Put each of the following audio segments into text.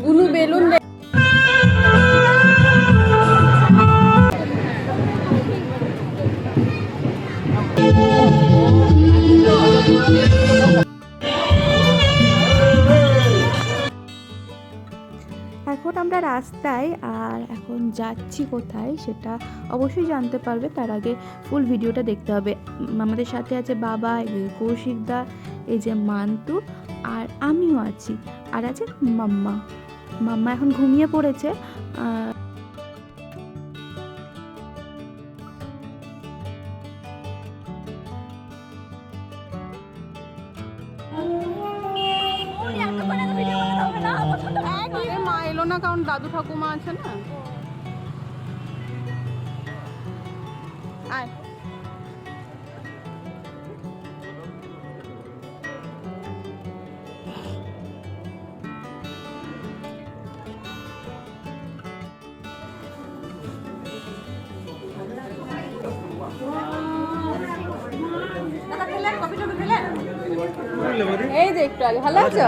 বুনু বেলুন এখন আমরা রাস্তায়, আর এখন যাচ্ছি কোথায় সেটা অবশ্যই জানতে পারবে। তার আগে ফুল ভিডিওটা দেখতে হবে। আমাদের সাথে আছে বাবা, কৌশিকদা, এই যে মান্তু, আর আমিও আছি, আর আছে মাম্মা। মাম্মা এখন ঘুমিয়ে পড়েছে। মা এলো না, কারণ দাদু ঠাকুমা আছে না। আয় এই যে একটু আগে ভালো আছো?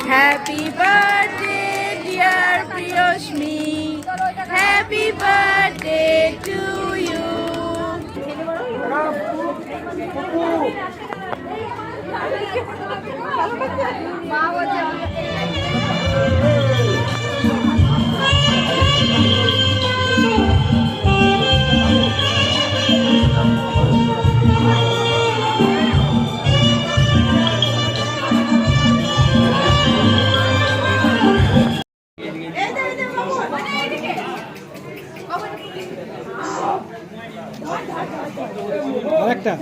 Happy birthday dear Priyasmi, happy birthday to you. আরেকটা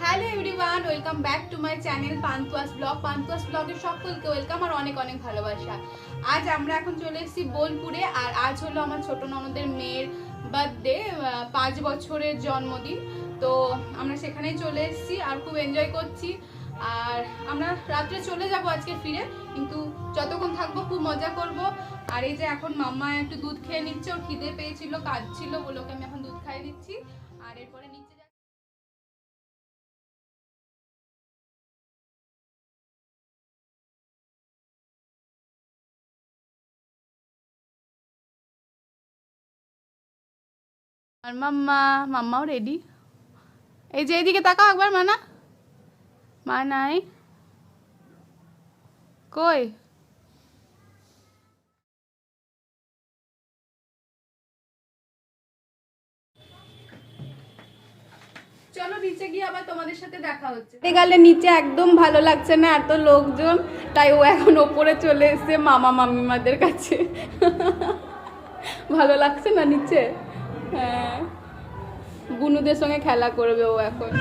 hello everyone, welcome back to my channel Pantuas blog. Pantuas ব্লগের সকলকে ওয়েলকাম আর অনেক অনেক ভালোবাসা। আজ আমরা এখন চলে এসেছি বোলপুরে, আর আজ হলো আমার ছোট ননদের মেয়ের বার্থডে, 5 বছরের জন্মদিন। তো আমরা সেখানেই চলে এসেছি আর খুব এনজয় করছি। আর আমরা রাত্রে চলে যাব আজকে ফিরে, কিন্তু যতক্ষণ থাকবো খুব মজা করব। আর এই যে এখন মাম্মা একটু দুধ খেয়ে নিচ্ছে, ওর খিদে পেয়েছিল, কাজ ছিল বলে ওকে আমি এখন দুধ খাইয়ে দিচ্ছি। আর এরপরে নিচে আর মাম্মাও রেডি। এই যে এইদিকে তাকাও একবার, মানা মা নাই কই? চলো নিচে গিয়ে আবার তোমাদের সাথে দেখা হচ্ছে। গেলে নিচে একদম ভালো লাগছে না, এত লোকজন, তাই ও এখন ওপরে চলে এসেছে মামা মামিমাদের কাছে। ভালো লাগছে না নিচে? হ্যাঁ, বুনুদের সঙ্গে খেলা করবে ও এখন।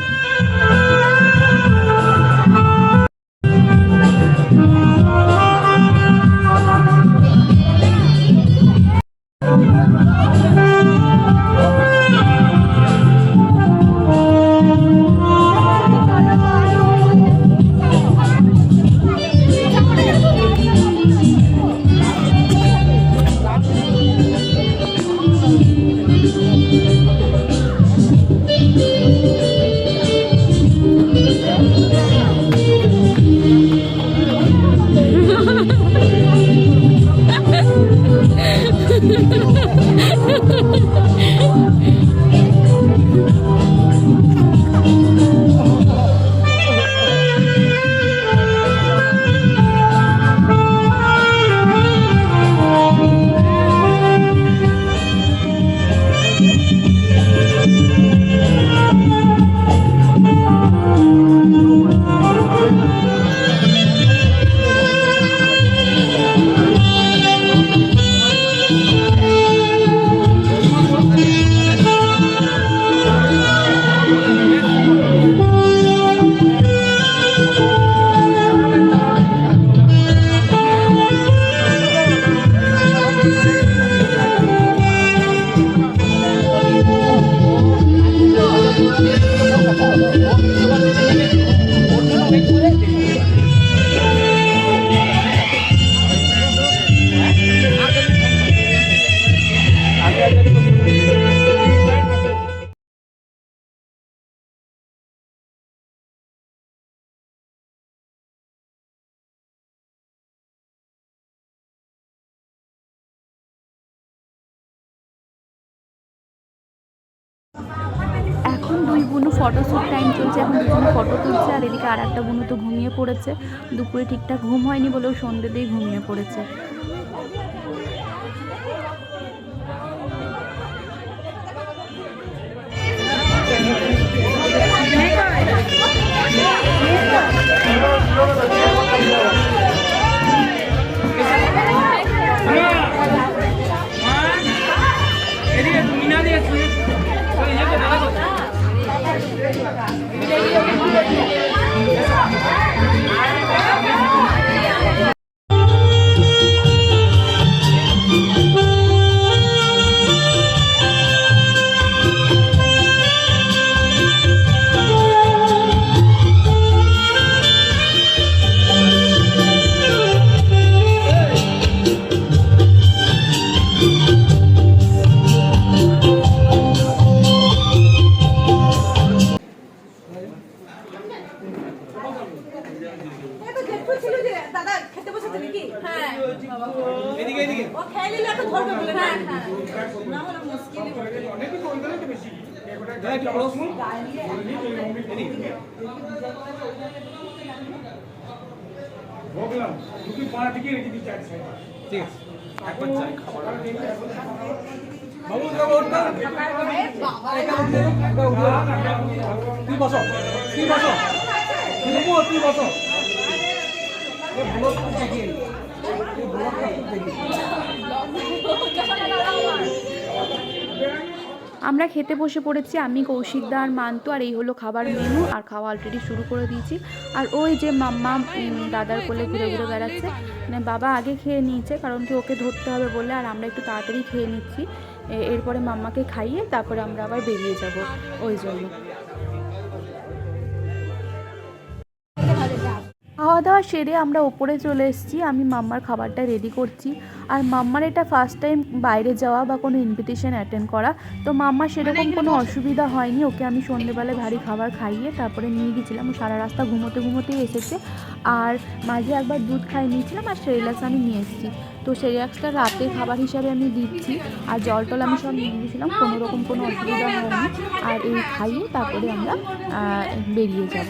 ফটোশ্যুট টাইম চলছে, এখন দুজনে ফটো তুলছে। আর এদিকে আর একটা বোনও তো ঘুমিয়ে পড়েছে, দুপুরে ঠিকঠাক ঘুম হয়নি বলেও সন্ধ্যেতেই ঘুমিয়ে পড়েছে। আমরা খেতে বসে পড়েছি, আমি, কৌশিকদা আর মান্তু। আর এই হলো খাবার মেনু। আর খাওয়া অলরেডি শুরু করে দিয়েছি। আর ওই যে মাম্মা দাদার কোলে ঘুরে ঘুরে বেড়াচ্ছে। মানে বাবা আগে খেয়ে নিয়েছে, কারণ কি ওকে ধরতে হবে বলে। আর আমরা একটু তাড়াতাড়ি খেয়ে নিচ্ছি, এরপরে মাম্মাকে খাইয়ে তারপরে আমরা আবার বেরিয়ে যাব ওই জন্য। খাওয়া দাওয়া সেরে আমরা ওপরে চলে এসেছি। আমি মাম্মার খাবারটা রেডি করছি। আর মাম্মার এটা ফার্স্ট টাইম বাইরে যাওয়া বা কোনো ইনভিটেশন অ্যাটেন্ড করা, তো মাম্মার সেরকম কোনো অসুবিধা হয়নি। ওকে আমি সন্ধ্যেবেলায় ভারী খাবার খাইয়ে তারপরে নিয়ে গেছিলাম। সারা রাস্তা ঘুমোতে ঘুমোতেই এসেছে। আর মাঝে একবার দুধ খাইয়ে নিয়েছিলাম, আর সেরিলাক্স আমি নিয়ে এসেছি। তো সেরিলাক্সটা রাতের খাবার হিসাবে আমি দিচ্ছি। আর জল টল আমি সব নিয়ে গেছিলাম, কোনো রকম কোনো অসুবিধা হয়নি। আর এই খাইয়ে তারপরে আমরা বেরিয়ে যাব।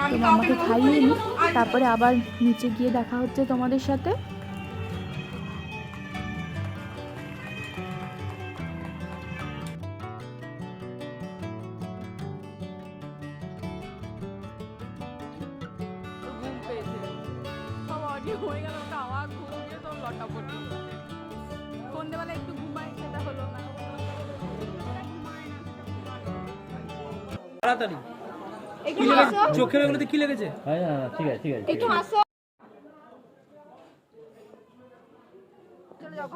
তো মাম্মাকে খাইয়ে নিই, তারপরে আবার নিচে গিয়ে দেখা হচ্ছে তোমাদের সাথে। সন্ধ্যেবেলা একটু ঘুমাই, সেটা হলো না। তাড়াতাড়ি একটু হাসো, চোখের ওগুলোতে কি লেগেছে? হ্যাঁ ঠিক আছে ঠিক আছে। একটু হাসো।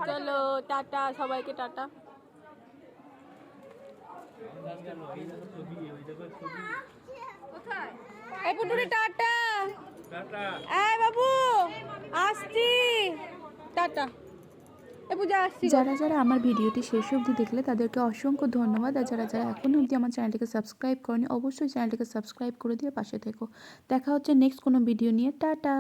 চলো টাটা, সবাইকে টাটা। এই পুটুরি টাটা। এই বাবু আসছি, টাটা। যারা যারা আমার ভিডিওটি শেষ অবধি দেখলে তাদেরকে অসংখ্য ধন্যবাদ। আর যারা যারা এখনও অবধি আমার চ্যানেলটিকে সাবস্ক্রাইব করেনি, অবশ্যই চ্যানেলটিকে সাবস্ক্রাইব করে দিয়ে পাশে থেকো। দেখা হচ্ছে নেক্সট কোনো ভিডিও নিয়ে। টাটা।